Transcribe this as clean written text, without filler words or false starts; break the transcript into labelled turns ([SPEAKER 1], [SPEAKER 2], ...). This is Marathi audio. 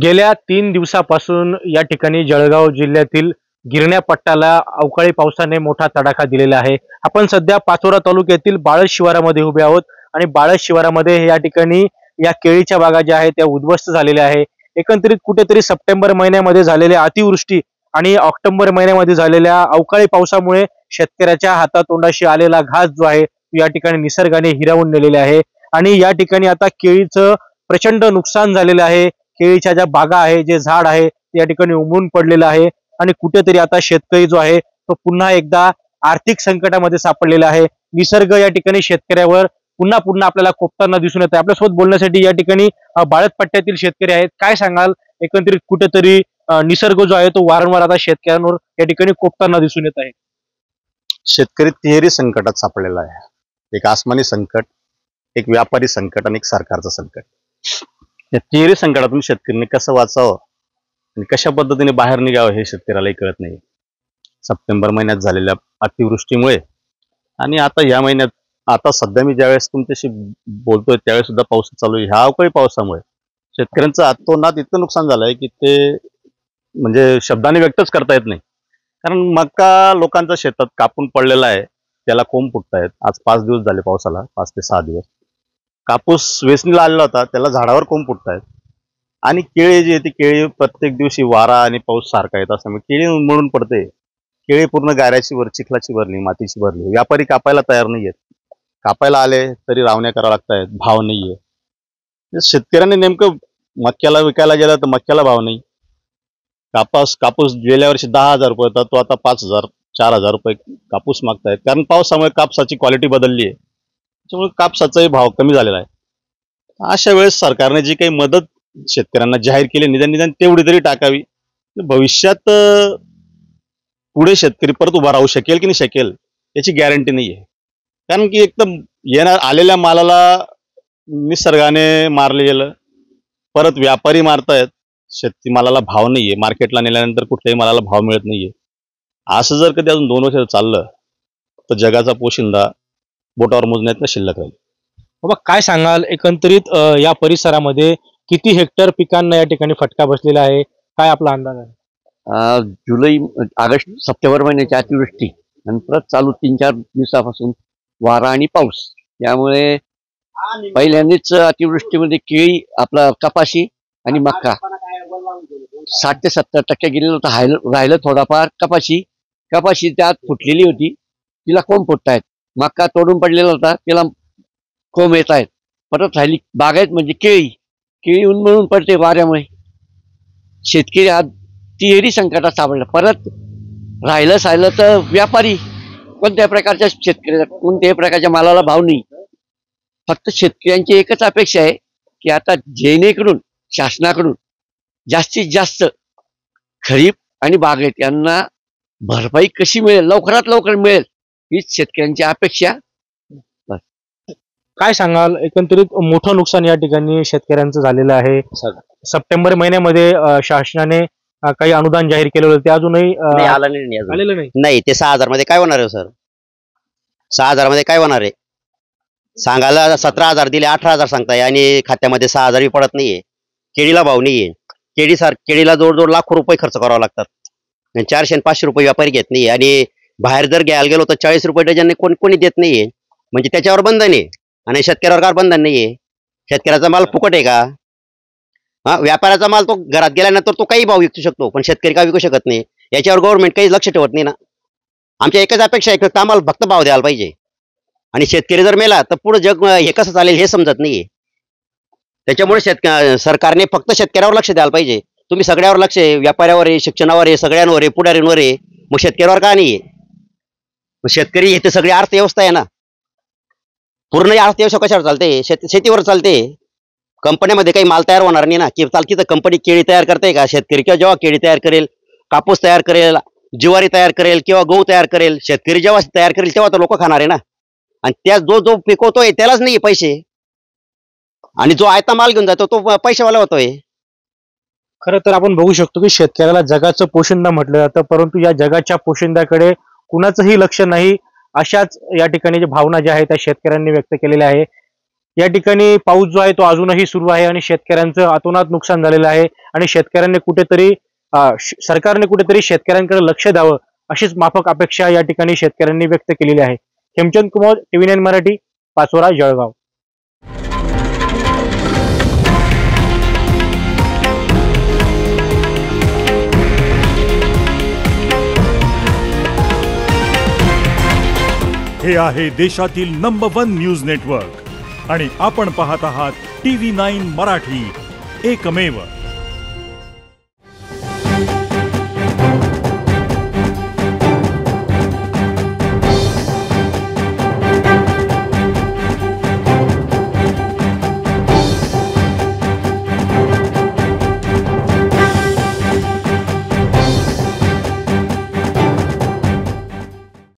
[SPEAKER 1] गेल्या 3 दिवसापासून या ठिकाणी जळगाव जिल्ह्यातील गिरण्या पट्ट्याला अवकाळी पावसाने मोठा तडाखा दिलेला आहे. आपण सध्या पाचोरा तालुक्यातील बाळस शिवारामध्ये उभे आहोत आणि बाळस शिवारामध्ये या ठिकाणी या केळीच्या बागा ज्या आहेत त्या उद्ध्वस्त झालेल्या आहे. एकंदरीत कुठेतरी सप्टेंबर महिन्यामध्ये झालेल्या अतिवृष्टी आणि ऑक्टोबर महिन्यामध्ये झालेल्या अवकाळी पावसामुळे शेतकऱ्याच्या हातातोंडाशी आलेला घास जो आहे तो या ठिकाणी निसर्गाने हिरावून नेलेला आहे आणि या ठिकाणी आता केळीचं प्रचंड नुकसान झालेलं आहे. केळीच्या ज्या बागा आहे, जे झाड आहे ते या ठिकाणी उमरून पडलेलं आहे आणि कुठेतरी आता शेतकरी जो आहे तो पुन्हा एकदा आर्थिक संकटामध्ये सापडलेला आहे. निसर्ग या ठिकाणी शेतकऱ्यावर पुन्हा पुन्हा आपल्याला कोपताना दिसून येत आहे. आपल्यासोबत बोलण्यासाठी या ठिकाणी बाळत पट्ट्यातील शेतकरी आहेत. काय सांगाल, एकंदरीत कुठेतरी निसर्ग जो आहे तो वारंवार आता शेतकऱ्यांवर या ठिकाणी कोपताना दिसून येत आहे.
[SPEAKER 2] शेतकरी तिहेरी संकटात सापडलेला आहे. एक आसमानी संकट, एक व्यापारी संकट आणि एक सरकारचं संकट. या तिहेरी संकटातून शेतकऱ्यांनी कसं वाचावं आणि कशा पद्धतीने बाहेर निघावं हे शेतकऱ्यालाही कळत नाही. सप्टेंबर महिन्यात झालेल्या अतिवृष्टीमुळे आणि आता या महिन्यात, आता सध्या मी ज्यावेळेस तुमच्याशी बोलतोय त्यावेळेस सुद्धा पाऊस चालू आहे. ह्या अवकाळी पावसामुळे शेतकऱ्यांचं अतोनात इतकं नुकसान झालंय की ते म्हणजे शब्दाने व्यक्तच करता येत नाही. कारण मका लोकांचा शेतात कापून पडलेला आहे, त्याला कोंब फुटतायत. आज 5 दिवस झाले पावसाला, 5 ते 6 दिवस. कापूस वेचणीला आलेला होता, त्याला झाडावर कोंब फुटतायत. आणि केळी जी आहे ती केळी प्रत्येक दिवशी वारा आणि पाऊस सारखा येत असल्यामुळे केळी उन्मळून पडते. केळी पूर्ण गाऱ्याची वर, चिखलाची भरली, मातीची भरली. व्यापारी कापायला तयार नाहीयेत. कापायला आले तरी रावण्या कराव्या लागतायत, भाव नाहीये. शेतकऱ्यांनी नेमकं मक्याला विकायला गेलं तर मक्याला भाव नाही. कापूस गेल्या वर्षी 10,000 रुपये होता, तो आता 5,000 4,000 रुपये कापूस मागतायत. कारण पावसामुळे कापसाची क्वालिटी बदलली आहे, त्याच्यामुळे कापसाचाही भाव कमी झालेला आहे. अशा वेळेस सरकारने जी काही मदत शेतकऱ्यांना जाहीर केली, निदान तेवढी तरी टाकावी. भविष्यात पुढे शेतकरी परत उभा राहू शकेल की नाही शकेल याची गॅरंटी नाही आहे. कारण की एकदम आलेल्या मालाला निसर्गाने मारले गेलं, परत व्यापारी मारतायत. शेतीमालाला भाव नाहीये, मार्केटला नेल्यानंतर कुठल्याही मालाला भाव मिळत नाहीये. असं जर कधी अजून 2 वर्ष चाललं तर जगाचा पोशिंदा बोटावर मोजण्यात शिल्लक राहील.
[SPEAKER 1] बाबा, काय सांगाल, एकंदरीत या परिसरामध्ये किती हेक्टर पिकांना या ठिकाणी फटका बसलेला आहे, काय आपला अंदाज आहे?
[SPEAKER 3] जुलै, ऑगस्ट, सप्टेंबर महिन्याची अतिवृष्टी आणि परत चालू 3-4 दिवसापासून वारा आणि पाऊस, त्यामुळे पहिल्यांदाच अतिवृष्टीमध्ये केळी, आपला कपाशी आणि मक्का 60 ते 70% गेलेलं होतं. राहिलं थोडाफार कपाशी त्यात फुटलेली होती, तिला कोंब फुटतायत. मक्का तोडून पडलेला होता, त्याला कोंब येत आहेत. परत राहिली बागायत म्हणजे केळी उन्मळून पडते वाऱ्यामुळे. शेतकरी आज तिहेरी संकटात सापडला. परत राहिलं तर व्यापारी कोणत्याही प्रकारच्या मालाला भाव नाही. फक्त शेतकऱ्यांची एकच अपेक्षा आहे की आता जेणेकरून शासनाकडून जास्तीत जास्त खरीप आणि बागायत यांना भरपाई कशी मिळेल, लवकरात लवकर मिळेल, हीच शेतकऱ्यांची अपेक्षा.
[SPEAKER 1] काय सांगाल, एकंदरीत मोठं नुकसान या ठिकाणी शेतकऱ्यांचं झालेलं आहे. सप्टेंबर महिन्यामध्ये शासनाने काही अनुदान जाहीर केलं होतं, ते अजूनही आलेलं
[SPEAKER 4] नाही. ते 6,000 मध्ये काय होणार आहे सर? 6,000 मध्ये काय होणार आहे? सांगायला 17,000 दिले, 18,000 सांगताय आणि खात्यामध्ये 6,000 पडत नाहीये. केळीला भाव नाहीये. केळीला जवळजवळ लाखो रुपये खर्च करावा लागतात. 400 आणि 500 रुपये व्यापारी घेत नाहीये आणि बाहेर जर घ्यायला गेलो तर 40 रुपये डझनने कोणी देत नाहीये. म्हणजे त्याच्यावर बंधन आहे आणि शेतकऱ्यावर काय बंधन नाहीये. शेतकऱ्याचा माल फुकट आहे का? व्यापाऱ्याचा माल तो घरात गेल्यानंतर तो काही भाव विकू शकतो, पण शेतकरी का विकू शकत नाही? याच्यावर गव्हर्नमेंट काही लक्ष ठेवत नाही ना. आमच्या एकच अपेक्षा आहे की आम्हाला फक्त भाव द्यायला पाहिजे. आणि शेतकरी जर मेला तर पुढे जग हे कसं चालेल हे समजत नाहीये. त्याच्यामुळे सरकारने फक्त शेतकऱ्यावर लक्ष द्यायला पाहिजे. तुम्ही सगळ्यावर लक्ष आहे, व्यापाऱ्यावर आहे, शिक्षणावर आहे, सगळ्यांवर आहे, पुढाऱ्यांवर आहे, मग शेतकऱ्यावर का नाहीये? मग शेतकरी हे तर सगळी अर्थव्यवस्था आहे ना. पूर्ण अर्थव्यवस्था कशावर चालते? शेतीवर चालते. कंपन्यामध्ये काही माल तयार होणार नाही ना, की चालती तर कंपनी केळी तयार करते का? शेतकरी किंवा जेव्हा केळी तयार करेल, कापूस तयार करेल, ज्वारी तयार करेल किंवा गहू तयार करेल, शेतकरी जेव्हा तयार करेल तेव्हा तर लोक खाणार आहे ना. आणि त्या जो पिकवतोय त्यालाच नाही पैसे, आणि जो आयता माल घेऊन जातो तो पैशावाला होतोय.
[SPEAKER 1] खरं तर आपण बघू शकतो की शेतकऱ्याला जगाचं पोशिंदा म्हटलं जातं, परंतु या जगाच्या पोशिंद्याकडे कुणाचंही लक्ष नाही. अशाच या ठिकाणी भावना ज्या आहेत त्या शेतकऱ्यांनी व्यक्त केलेल्या आहे. या ठिकाणी पाऊस जो आहे तो अजूनही सुरू आहे आणि शेतकऱ्यांचं अतोनात नुकसान झालेलं आहे आणि शेतकऱ्यांनी कुठेतरी सरकारने कुठेतरी शेतकऱ्यांकडे लक्ष द्यावं अशीच माफक अपेक्षा या ठिकाणी शेतकऱ्यांनी व्यक्त केलेली आहे. हेमचंद कुमार, TV9 मराठी, पाचोरा, जळगाव.
[SPEAKER 5] हे आहे देशातील नंबर 1 न्यूज नेटवर्क आणि आपण पाहत आहात TV9 मराठी, एकमेव.